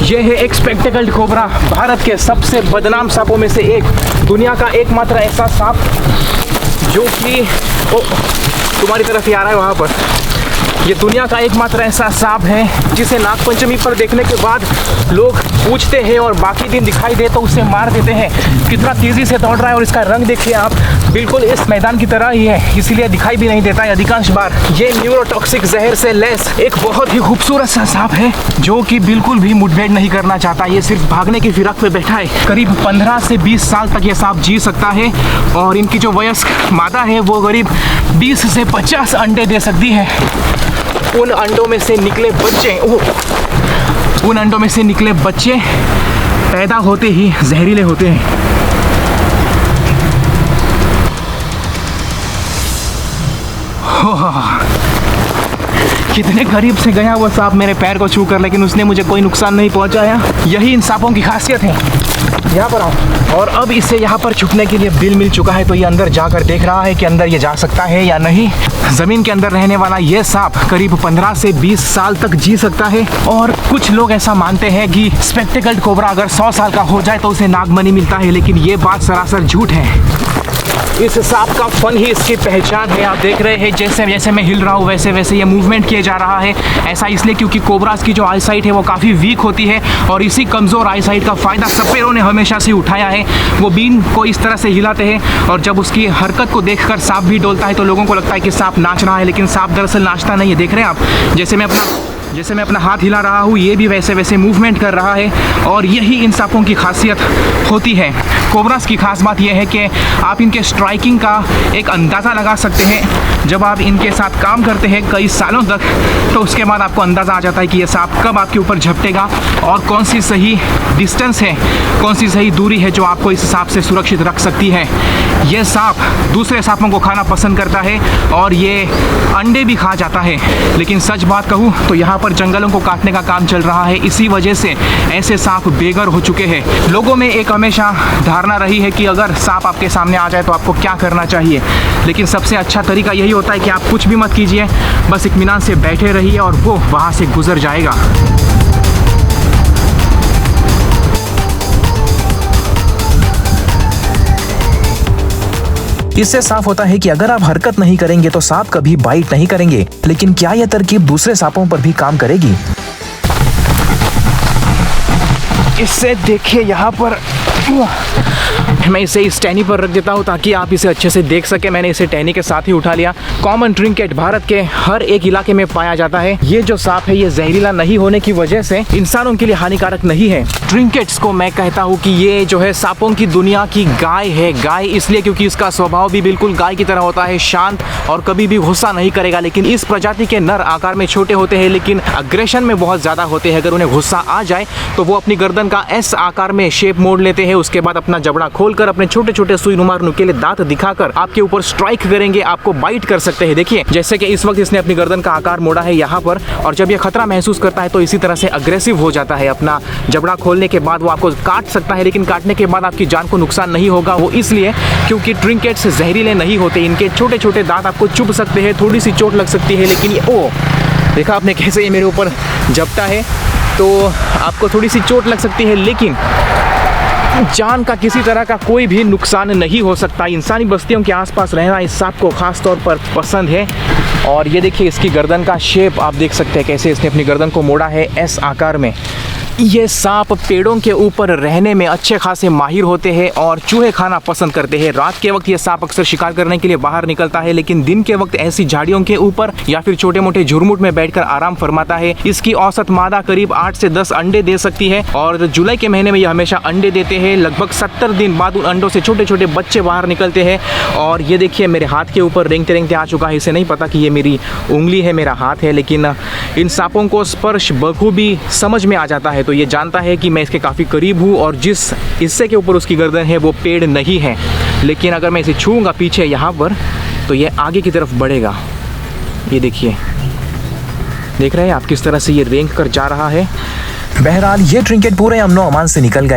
ये है एक स्पेक्टेकल्ड कोबरा, भारत के सबसे बदनाम सांपों में से एक, दुनिया का एकमात्र ऐसा सांप जो कि तुम्हारी तरफ ही आ रहा है वहाँ पर। ये दुनिया का एकमात्र ऐसा सांप है जिसे नागपंचमी पर देखने के बाद लोग पूछते हैं और बाकी दिन दिखाई दे तो उसे मार देते हैं। कितना तेज़ी से दौड़ रहा है और इसका रंग देखिए आप, बिल्कुल इस मैदान की तरह ही है, इसीलिए दिखाई भी नहीं देता है अधिकांश बार। ये न्यूरोटॉक्सिक जहर से लैस एक बहुत ही खूबसूरत सा सांप है जो कि बिल्कुल भी मुठभेड़ नहीं करना चाहता। ये सिर्फ भागने की फिराक पे बैठा है। करीब 15 से 20 साल तक ये सांप जी सकता है और इनकी जो वयस्क मादा है वो करीब 20 से 50 अंडे दे सकती है। उन अंडों में से निकले बच्चे पैदा होते ही जहरीले होते हैं। कितने करीब से गया वो सांप मेरे पैर को छू कर, लेकिन उसने मुझे कोई नुकसान नहीं पहुंचाया। यही इन सांपों की खासियत है। यहाँ पर आओ। और अब इसे यहाँ पर छुपने के लिए बिल मिल चुका है तो ये अंदर जाकर देख रहा है कि अंदर ये जा सकता है या नहीं। ज़मीन के अंदर रहने वाला ये सांप करीब 15 से 20 साल तक जी सकता है और कुछ लोग ऐसा मानते हैं कि स्पेक्टेकल्ड कोबरा अगर 100 साल का हो जाए तो उसे नागमणि मिलता है, लेकिन ये बात सरासर झूठ है। इस सांप का फन ही इसकी पहचान है। आप देख रहे हैं जैसे जैसे मैं हिल रहा हूँ वैसे वैसे ये मूवमेंट किया जा रहा है। ऐसा इसलिए क्योंकि कोबरास की जो आई साइट है वो काफ़ी वीक होती है और इसी कमज़ोर आई साइट का फ़ायदा सपेरों ने हमेशा से उठाया है। वो बीन को इस तरह से हिलाते हैं और जब उसकी हरकत को देखकर सांप भी डोलता है तो लोगों को लगता है कि सांप नाच रहा है, लेकिन सांप दरअसल नाचता नहीं है। देख रहे हैं आप, जैसे मैं अपना हाथ हिला रहा हूँ ये भी वैसे वैसे मूवमेंट कर रहा है और यही इन सांपों की खासियत होती है। कोबरास की खास बात यह है कि आप इनके स्ट्राइकिंग का एक अंदाज़ा लगा सकते हैं। जब आप इनके साथ काम करते हैं कई सालों तक तो उसके बाद आपको अंदाज़ा आ जाता है कि ये सांप कब आपके ऊपर झपटेगा और कौन सी सही डिस्टेंस है, कौन सी सही दूरी है जो आपको इस सांप से सुरक्षित रख सकती है। ये सांप दूसरे सांपों को खाना पसंद करता है और ये अंडे भी खा जाता है, लेकिन सच बात कहूँ तो यहाँ पर जंगलों को काटने का काम चल रहा है। इसी वजह से ऐसे सांप बेघर हो चुके हैं। लोगों में एक हमेशा धारणा रही है कि अगर सांप आपके सामने आ जाए तो आपको क्या करना चाहिए, लेकिन सबसे अच्छा तरीका यही होता है कि आप कुछ भी मत कीजिए, बस इत्मीनान से बैठे रहिए और वो वहाँ से गुजर जाएगा। इससे साफ होता है कि अगर आप हरकत नहीं करेंगे तो सांप कभी बाइट नहीं करेंगे, लेकिन क्या यह तरकीब दूसरे सांपों पर भी काम करेगी? इससे देखिए यहाँ पर मैं इसे इस टहनी पर रख देता हूँ ताकि आप इसे अच्छे से देख सके। मैंने इसे टहनी के साथ ही उठा लिया। कॉमन ट्रिंकेट भारत के हर एक इलाके में पाया जाता है। ये जो सांप है ये जहरीला नहीं होने की वजह से इंसानों के लिए हानिकारक नहीं है। ट्रिंकेट्स को मैं कहता हूँ कि ये जो है सांपों की दुनिया की गाय है। गाय इसलिए क्योंकि इसका स्वभाव भी बिल्कुल गाय की तरह होता है, शांत और कभी भी गुस्सा नहीं करेगा। लेकिन इस प्रजाति के नर आकार में छोटे होते हैं लेकिन अग्रेशन में बहुत ज़्यादा होते हैं। अगर उन्हें गुस्सा आ जाए तो वो अपनी गर्दन का एस आकार में शेप मोड़ लेते हैं। उसके बाद अपना जबड़ा खोलकर अपने छोटे छोटे सुई नुमा नुकीले दांत दिखाकर आपके ऊपर स्ट्राइक करेंगे, आपको बाइट कर सकते हैं। देखिए जैसे कि इस वक्त इसने अपनी गर्दन का आकार मोड़ा है यहाँ पर, और जब ये खतरा महसूस करता है तो इसी तरह से अग्रेसिव हो जाता है। अपना जबड़ा खोलने के बाद वो आपको काट सकता है, लेकिन काटने के बाद आपकी जान को नुकसान नहीं होगा। वो इसलिए क्योंकि ट्रिंकेट्स जहरीले नहीं होते। इनके छोटे छोटे दांत आपको चुभ सकते हैं, थोड़ी सी चोट लग सकती है, लेकिन ये देखा आपने कैसे ये मेरे ऊपर झपटा है तो आपको थोड़ी सी चोट लग सकती है, लेकिन जान का किसी तरह का कोई भी नुकसान नहीं हो सकता। इंसानी बस्तियों के आसपास रहना इस सांप को खास तौर पर पसंद है। और ये देखिए इसकी गर्दन का शेप आप देख सकते हैं कैसे इसने अपनी गर्दन को मोड़ा है एस आकार में। ये सांप पेड़ों के ऊपर रहने में अच्छे खासे माहिर होते हैं और चूहे खाना पसंद करते हैं। रात के वक्त ये सांप अक्सर शिकार करने के लिए बाहर निकलता है, लेकिन दिन के वक्त ऐसी झाड़ियों के ऊपर या फिर छोटे मोटे झुरमुट में बैठकर आराम फरमाता है। इसकी औसत मादा करीब 8 से 10 अंडे दे सकती है और जुलाई के महीने में ये हमेशा अंडे देते हैं। लगभग 70 दिन बाद उन अंडों से छोटे छोटे बच्चे बाहर निकलते हैं। और ये देखिए मेरे हाथ के ऊपर रेंगते रेंगते आ चुका है। इसे नहीं पता कि ये मेरी उंगली है, मेरा हाथ है, लेकिन इन सांपों को स्पर्श बखूबी समझ में आ जाता है। तो ये जानता है कि मैं इसके काफ़ी करीब हूँ और जिस हिस्से के ऊपर उसकी गर्दन है वो पेड़ नहीं है, लेकिन अगर मैं इसे छूऊंगा पीछे यहाँ पर तो ये आगे की तरफ बढ़ेगा। ये देखिए, देख रहे हैं आप किस तरह से ये रेंग कर जा रहा है। बहरहाल ये ट्रिंकेट पूरे अमनो अमान से निकल गए।